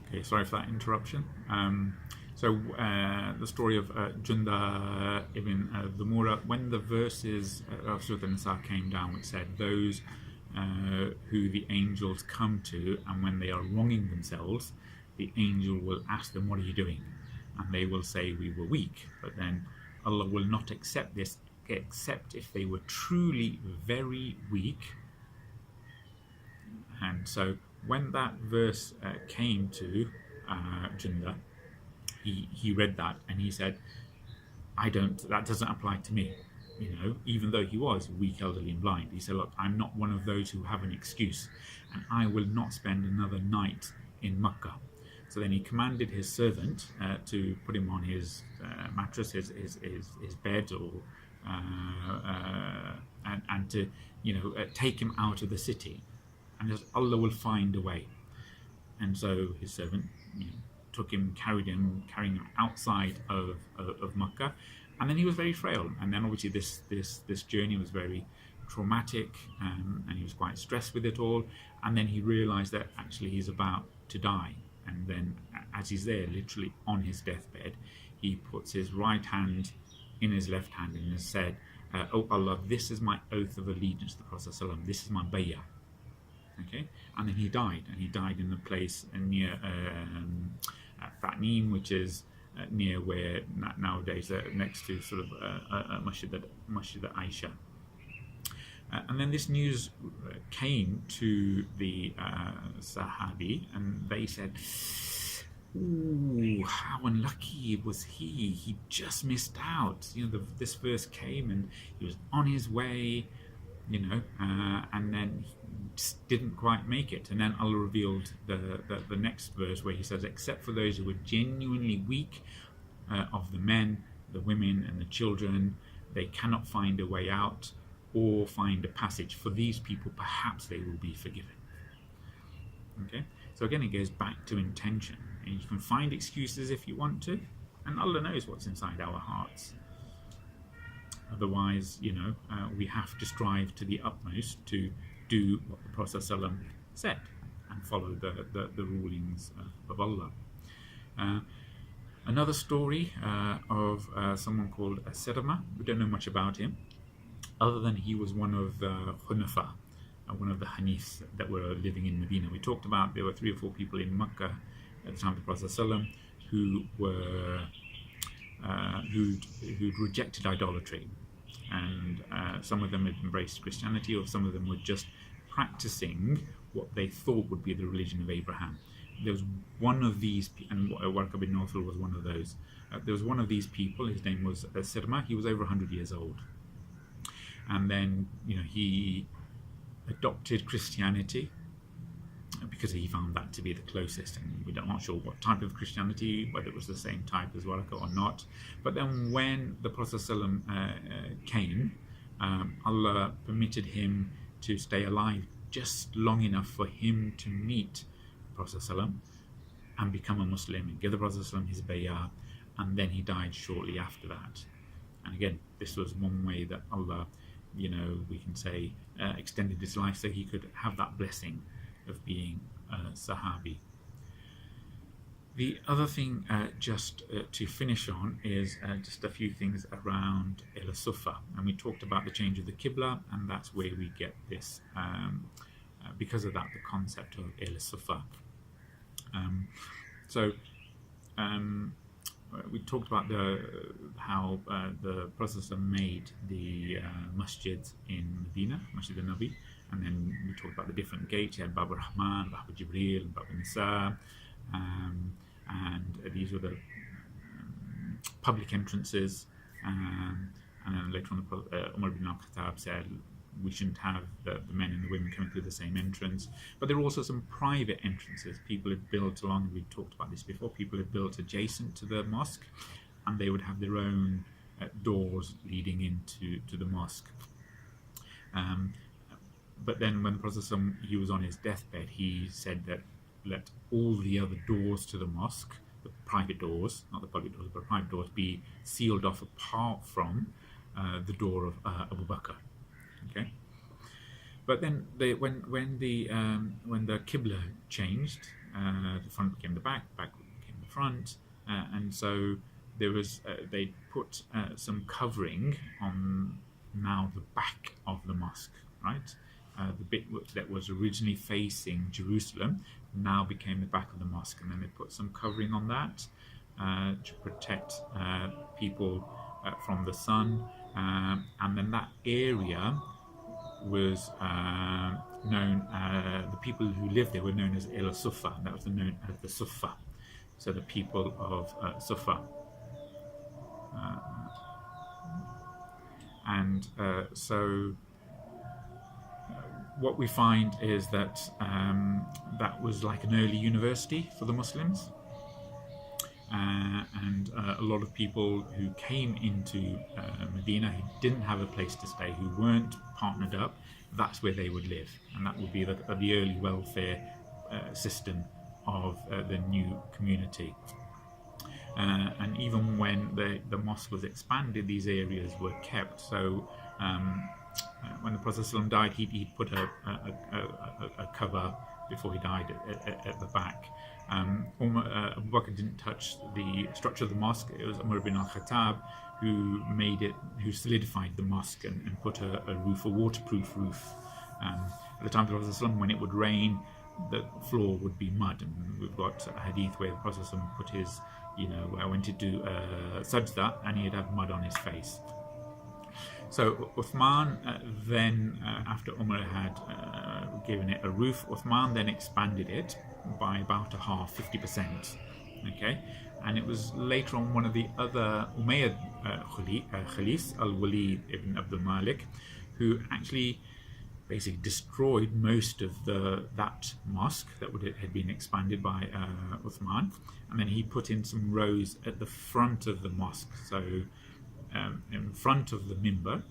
Okay, sorry for that interruption. The story of Jundah ibn Mura, when the verses of Surah An-Nisa came down, which said, those who the angels come to, and when they are wronging themselves, the angel will ask them, what are you doing? And they will say, we were weak. But then Allah will not accept this, except if they were truly very weak. And so when that verse came to Jundah, he read that and he said, that doesn't apply to me. You know, even though he was weak, elderly and blind, he said, look, I'm not one of those who have an excuse, and I will not spend another night in Makkah. So then he commanded his servant to put him on his mattress, his bed, or and to take him out of the city, and just Allah will find a way. And so his servant took him, carrying him outside of Makkah, and then he was very frail. And then obviously this journey was very traumatic, and he was quite stressed with it all. And then he realized that actually he's about to die. And then as he's there, literally on his deathbed, he puts his right hand in his left hand and has said, oh Allah, this is my oath of allegiance to the Prophet ﷺ. This is my bay'ah. Okay, and then he died, in a place near Fatnim, which is near where nowadays next to sort of Masjid Aisha. And then this news came to the Sahabi, and they said, ooh, how unlucky was he? He just missed out. This verse came and he was on his way, and then he just didn't quite make it. And then Allah revealed the next verse where he says, except for those who were genuinely weak of the men, the women and the children, they cannot find a way out or find a passage. For these people, perhaps they will be forgiven. Okay, so again, it goes back to intention. And you can find excuses if you want to, and Allah knows what's inside our hearts. Otherwise, we have to strive to the utmost to do what the Prophet ﷺ said and follow the rulings of Allah. Another story of someone called Sirma. We don't know much about him, other than he was one of the Hunafa, one of the Hanifs that were living in Medina. We talked about there were 3 or 4 people in Makkah at the time of the Prophet ﷺ who were who'd rejected idolatry, and some of them had embraced Christianity, or some of them were just practicing what they thought would be the religion of Abraham. There was one of these, and Warqa bin Nawfal was one of those. There was one of these people. His name was Sirma. He was over 100 years old, and then he adopted Christianity because he found that to be the closest, and we're not sure what type of Christianity, whether it was the same type as Warqa or not. But then when the Prophet ﷺ came, Allah permitted him to stay alive just long enough for him to meet the Prophet ﷺ and become a Muslim and give the Prophet ﷺ his bay'ah, and then he died shortly after that. And again, this was one way that Allah, we can say, extended his life so he could have that blessing of being a Sahabi. The other thing, just to finish on, is just a few things around Ahle-Suffa. And we talked about the change of the Qibla, and that's where we get this, because of that, the concept of Ahle-Suffa. We talked about how the Prophet made the masjids in Medina, Masjid al-Nabi, and then we talked about the different gates. You had Bab al-Rahman, Bab al-Jibril, Bab al-Nisa, and these were the public entrances. And then later on, Umar ibn al-Khattab said we shouldn't have the men and the women coming through the same entrance. But there were also some private entrances. People had built along, we talked about this before, people had built adjacent to the mosque, and they would have their own doors leading into the mosque. But then when the Prophet he was on his deathbed, he said that let all the other doors to the mosque, the private doors, not the public doors, but private doors, be sealed off apart from the door of Abu Bakr. Okay. But then when the Qibla changed, the front became the back became the front, and so there was they put some covering on now the back of the mosque, right? The bit that was originally facing Jerusalem now became the back of the mosque, and then they put some covering on that to protect people from the sun, and then that area was known, the people who lived there were known as Ahle-Suffa. That was known as the Suffa, so the people of Suffa. So what we find is that that was like an early university for the Muslims, and a lot of people who came into Medina who didn't have a place to stay, who weren't partnered up, that's where they would live, and that would be the early welfare system of the new community. And even when the mosque was expanded, these areas were kept. So when the Prophet ﷺ died, he put a cover before he died at the back. Abu Bakr didn't touch the structure of the mosque. It was Umar bin al-Khattab who solidified the mosque and put a roof, a waterproof roof. At the time of the Prophet ﷺ, when it would rain, the floor would be mud. And we've got a hadith where the Prophet ﷺ put his, went to do sajda, and he'd have mud on his face. So Uthman then, after Umar had given it a roof, Uthman then expanded it by about a half, 50%. Okay, and it was later on one of the other Umayyad Khalifs, Al-Walid ibn Abdul Malik, who actually basically destroyed most of that mosque that had been expanded by Uthman, and then he put in some rows at the front of the mosque. So in front of the mimbar,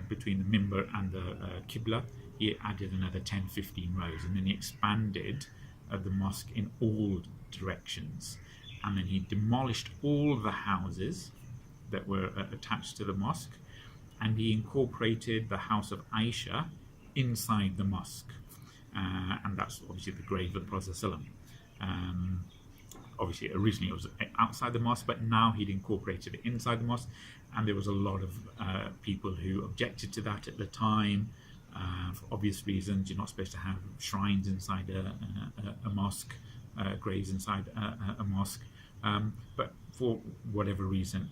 between the mimbar and the Qibla, he added another 10-15 rows, and then he expanded the mosque in all directions, and then he demolished all the houses that were attached to the mosque, and he incorporated the house of Aisha inside the mosque, and that's obviously the grave of the Prophet ﷺ. Obviously originally it was outside the mosque, but now he'd incorporated it inside the mosque, and there was a lot of people who objected to that at the time, for obvious reasons. You're not supposed to have shrines inside a mosque, graves inside a mosque, but for whatever reason,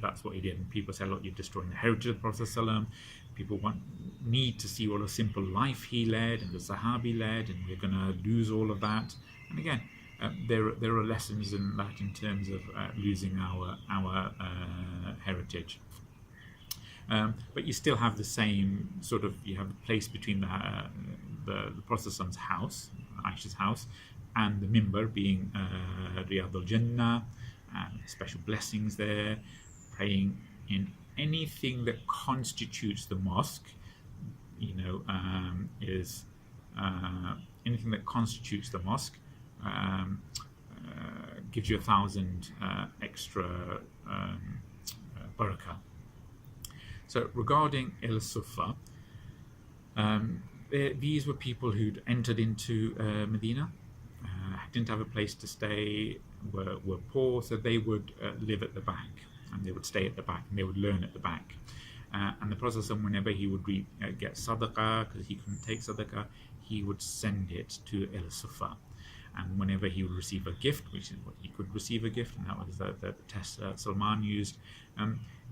that's what he did. And people say, look, you're destroying the heritage of the Prophet ﷺ. People need to see what a simple life he led and the Sahabi led, and we're going to lose all of that. And again, there are lessons in that in terms of losing our heritage. But you still have the same sort of, you have a place between the Prophet's house, Aisha's house, and the mimbar being Riyadh al-Jannah, special blessings there, praying in anything that constitutes the mosque, is anything that constitutes the mosque gives you 1,000 extra barakah. So regarding Ahle-Suffa, these were people who'd entered into Medina, didn't have a place to stay, were poor, so they would live at the back, and they would stay at the back, and they would learn at the back. And the Prophet, whenever he would get sadaqah, because he couldn't take sadaqah, he would send it to Ahle-Suffa. And whenever he would receive a gift, which is what he could receive a gift, and that was the test Salman used,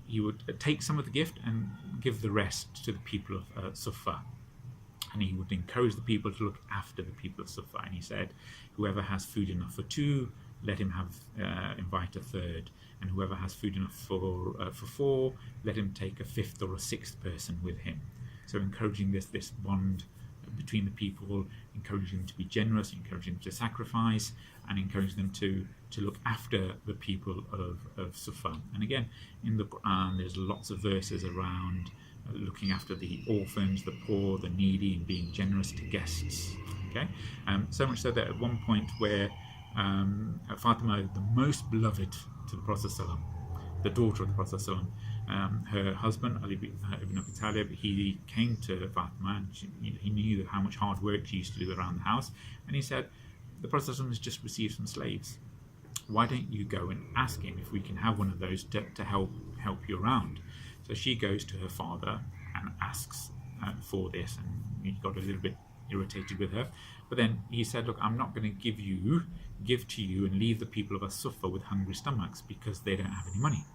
he would take some of the gift and give the rest to the people of Suffa. And he would encourage the people to look after the people of Suffa. And he said, whoever has food enough for two, let him invite a third. And whoever has food enough for four, let him take a fifth or a sixth person with him. So encouraging this bond between the people, encouraging them to be generous, encouraging them to sacrifice, and encouraging them to look after the people of Suffa. And again, in the Qur'an, there's lots of verses around looking after the orphans, the poor, the needy, and being generous to guests. Okay, so much so that at one point where Fatima, the most beloved to the Prophet ﷺ, the daughter of the Prophet ﷺ, her husband, Ali ibn Abi Talib, he came to Fatima, and he knew how much hard work she used to do around the house, and he said, the Prophet has just received some slaves. Why don't you go and ask him if we can have one of those to help you around? So she goes to her father and asks for this, and he got a little bit irritated with her. But then he said, look, I'm not going to give to you and leave the people of As-Suffa with hungry stomachs because they don't have any money.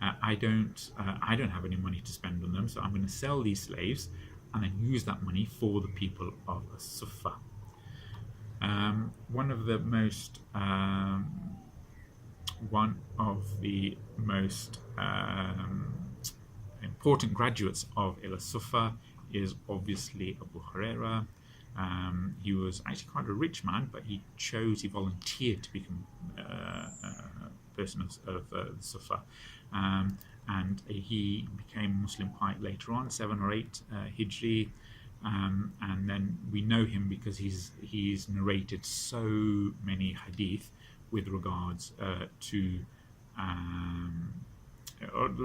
I don't have any money to spend on them, so I'm going to sell these slaves and then use that money for the people of As-Suffa. One of the most important graduates of Ahle-Suffa is obviously Abu Huraira. He was actually quite a rich man, but he volunteered to become a person of the Sufa. And he became Muslim quite later on, 7 or 8 Hijri. And then we know him because he's narrated so many hadith with regards to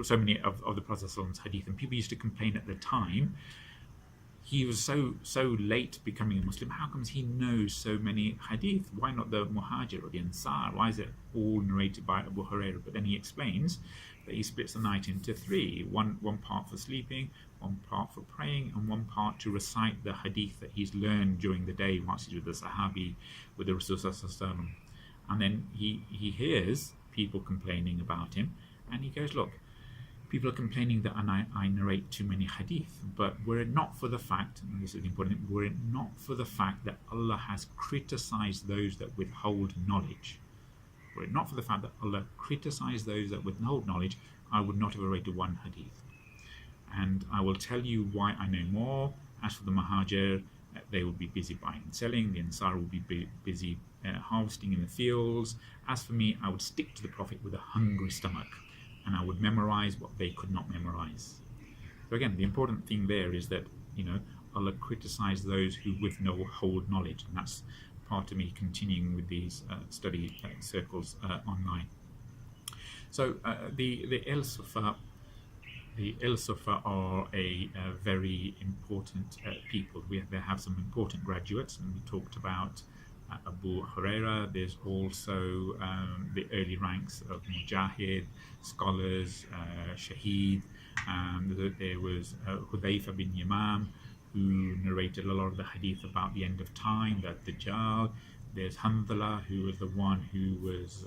so many of the Prophet's hadith, and people used to complain at the time, he was so late becoming a Muslim. How comes he knows so many hadith? Why not the Mohajir or the Ansar? Why is it all narrated by Abu Huraira? But then he explains that he splits the night into 3: one part for sleeping, one part for praying, and one part to recite the hadith that he's learned during the day whilst he's with the Sahabi, with the Rasul. And then he hears people complaining about him, and he goes, look, people are complaining that I narrate too many hadith, but were it not for the fact, and this is important, were it not for the fact that Allah has criticized those that withhold knowledge, were it not for the fact that Allah criticized those that withhold knowledge, I would not have narrated one hadith. And I will tell you why I know more. As for the Mohajir, they will be busy buying and selling. The Ansar will be busy harvesting in the fields. As for me, I would stick to the Prophet with a hungry stomach, and I would memorize what they could not memorize. So again, the important thing there is that, Allah criticized those who withhold knowledge, and that's part of me continuing with these study circles online. So the Ahle-Suffa are a very important people. They have some important graduates, and we talked about Abu Huraira. There's also the early ranks of Mujahid, scholars, Shaheed. There was Hudayfa bin Yamam, who narrated a lot of the hadith about the end of time, that Dajjal. There's Handala, who was the one who was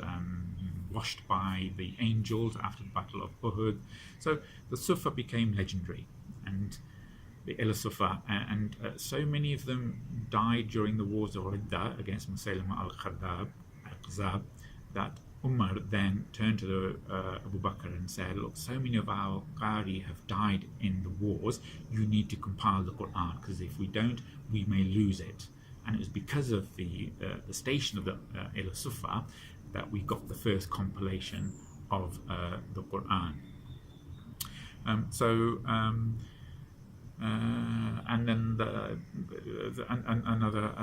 washed by the angels after the Battle of Uhud. So the Sufa became legendary, and the Ahle-Suffa, and so many of them died during the wars of Ridda against Musaylama al-Kadhab, that Umar then turned to Abu Bakr and said, look, so many of our Qari have died in the wars, you need to compile the Qur'an, because if we don't, we may lose it. And it was because of the station of the Ahle-Suffa that we got the first compilation of the Qur'an. And then another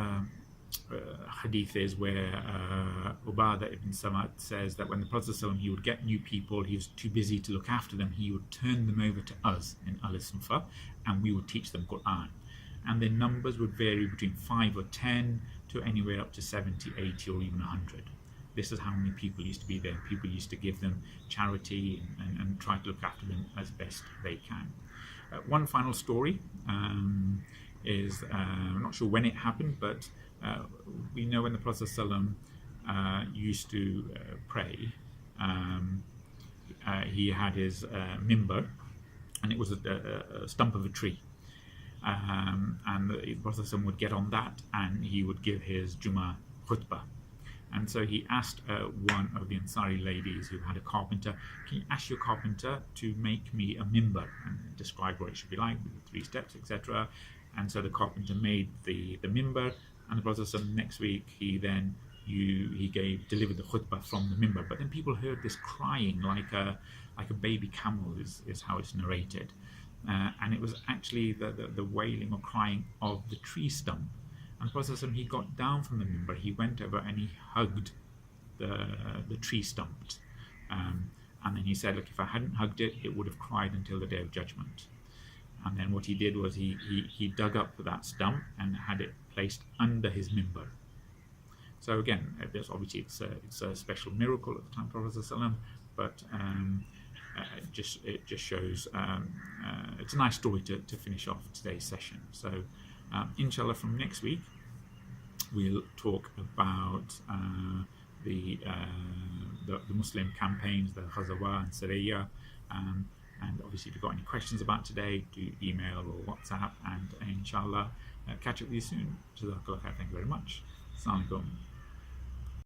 hadith is where Ubadah ibn Samad says that when the Prophet ﷺ, he would get new people, he was too busy to look after them, he would turn them over to us in Ahle-Suffa, and we would teach them Qur'an. And their numbers would vary between 5 or 10 to anywhere up to 70, 80 or even 100. This is how many people used to be there. People used to give them charity and try to look after them as best they can. One final story is, I'm not sure when it happened, but we know when the Prophet ﷺ used to pray, he had his mimbar, and it was a stump of a tree. And the Prophet ﷺ would get on that, and he would give his Jummah khutbah. And so he asked one of the Ansari ladies who had a carpenter, can you ask your carpenter to make me a mimbar and describe what it should be like with the 3 steps, etc. And so the carpenter made the mimbar, and the Prophet ﷺ next week he delivered the khutbah from the mimbar. But then people heard this crying like a baby camel is how it's narrated. And it was actually the wailing or crying of the tree stump. And the Prophet ﷺ, he got down from the mimbar, he went over and he hugged the tree stump. And then he said, look, if I hadn't hugged it, it would have cried until the day of judgment. And then what he did was he dug up that stump and had it placed under his mimbar. So again, obviously it's a special miracle at the time of Prophet ﷺ, but it just shows it's a nice story to finish off today's session. So inshallah, from next week we'll talk about the Muslim campaigns, the Ghazwa and Siriyah, and obviously if you've got any questions about today, do email or WhatsApp, and inshallah catch up with you soon. Jazakallah khair. Thank you very much. Assalamu alaikum.